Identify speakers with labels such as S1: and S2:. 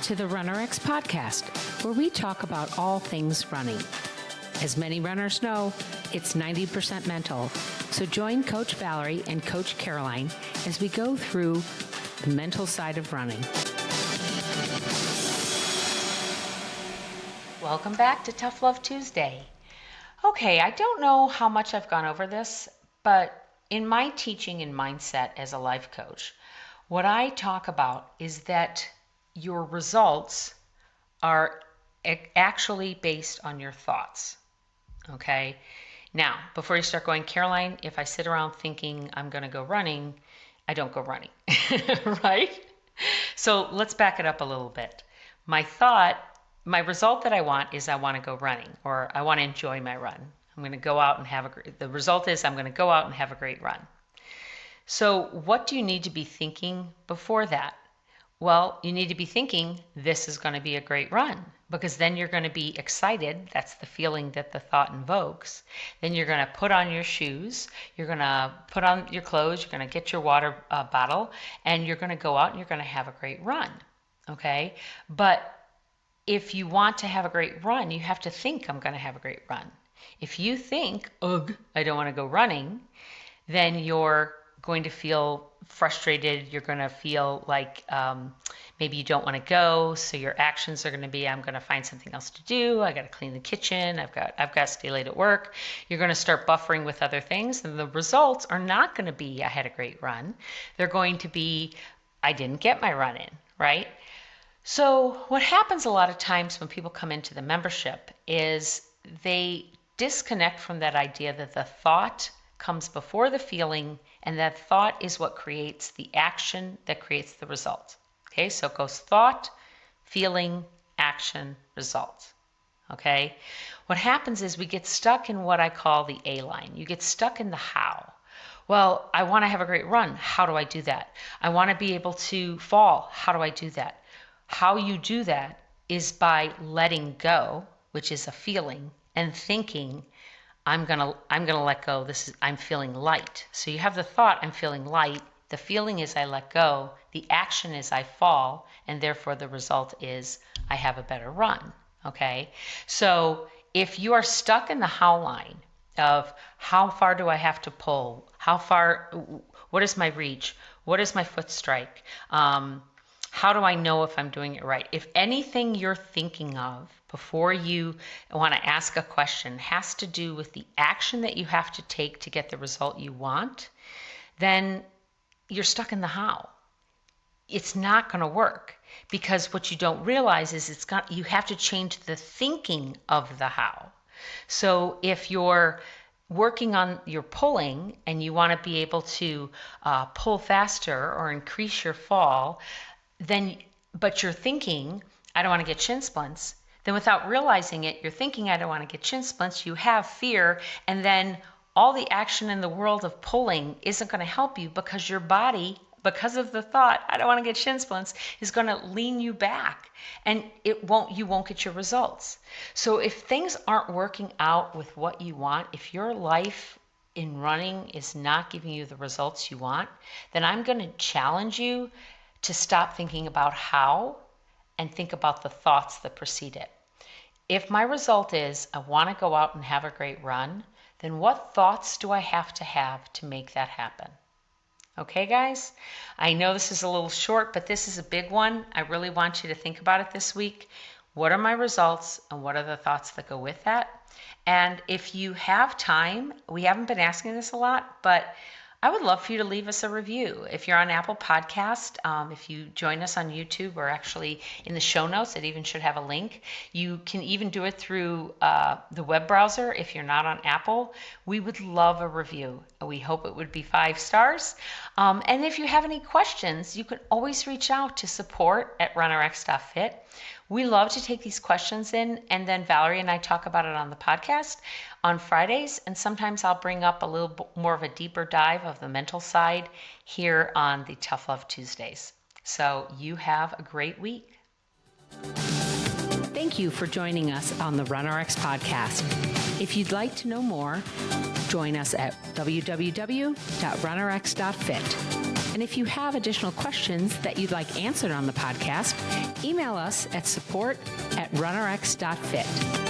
S1: to the RunnerX podcast, where we talk about all things running. As many runners know, it's 90% mental. So join Coach Valerie and Coach Caroline as we go through the mental side of running. Welcome back to Tough Love Tuesday. Okay, I don't know how much I've gone over this, but in my teaching and mindset as a life coach, what I talk about is that your results are actually based on your thoughts. Okay? Now, before you start going, Caroline, if I sit around thinking I'm going to go running, I don't go running, right? So let's back it up a little bit. My result that I want is I want to go running, or I want to enjoy my run. I'm going to go out and the result is I'm going to go out and have a great run. So what do you need to be thinking before that? Well, you need to be thinking this is going to be a great run, because then you're going to be excited. That's the feeling that the thought invokes. Then you're going to put on your shoes, you're going to put on your clothes, you're going to get your water bottle, and you're going to go out and you're going to have a great run. Okay? But if you want to have a great run, you have to think I'm going to have a great run. If you think, ugh, I don't want to go running, then you're going to feel frustrated. You're going to feel like maybe you don't want to go. So your actions are going to be, I'm going to find something else to do. I got to clean the kitchen. I've got to stay late at work. You're going to start buffering with other things. And the results are not going to be, I had a great run. They're going to be, I didn't get my run in, right? So what happens a lot of times when people come into the membership is they disconnect from that idea that the thought comes before the feeling, and that thought is what creates the action that creates the result. Okay, so it goes thought, feeling, action, result. Okay, what happens is we get stuck in what I call the A line. You get stuck in the how. Well, I want to have a great run. How do I do that? I want to be able to fall. How do I do that? How you do that is by letting go, which is a feeling, and thinking, I'm gonna let go. I'm feeling light. So you have the thought, I'm feeling light. The feeling is I let go. The action is I fall, and therefore the result is I have a better run. Okay? So if you are stuck in the how line of how far do I have to pull? How far? What is my reach? What is my foot strike? How do I know if I'm doing it right? If anything you're thinking of before you want to ask a question has to do with the action that you have to take to get the result you want, then you're stuck in the how. It's not going to work, because what you don't realize is you have to change the thinking of the how. So if you're working on your pulling and you want to be able to pull faster or increase your fall, but you're thinking, I don't want to get shin splints, then without realizing it, you're thinking, I don't want to get shin splints, you have fear, and then all the action in the world of pulling isn't going to help you, because your body, because of the thought, I don't want to get shin splints, is going to lean you back, and you won't get your results. So if things aren't working out with what you want, if your life in running is not giving you the results you want, then I'm going to challenge you to stop thinking about how and think about the thoughts that precede it. If my result is I want to go out and have a great run, then what thoughts do I have to make that happen? Okay, guys? I know this is a little short, but this is a big one. I really want you to think about it this week. What are my results, and what are the thoughts that go with that? And if you have time, we haven't been asking this a lot, but I would love for you to leave us a review. If you're on Apple Podcast, if you join us on YouTube, or actually in the show notes, it even should have a link. You can even do it through the web browser if you're not on Apple. We would love a review. We hope it would be 5 stars. And if you have any questions, you can always reach out to support@runnerx.fit. We love to take these questions in, and then Valerie and I talk about it on the podcast on Fridays, and sometimes I'll bring up a little more of a deeper dive of the mental side here on the Tough Love Tuesdays. So you have a great week. Thank you for joining us on the RunnerX podcast. If you'd like to know more, join us at www.runnerx.fit.
S2: And if you have additional questions that you'd like answered on the podcast, email us at support@runrx.fit.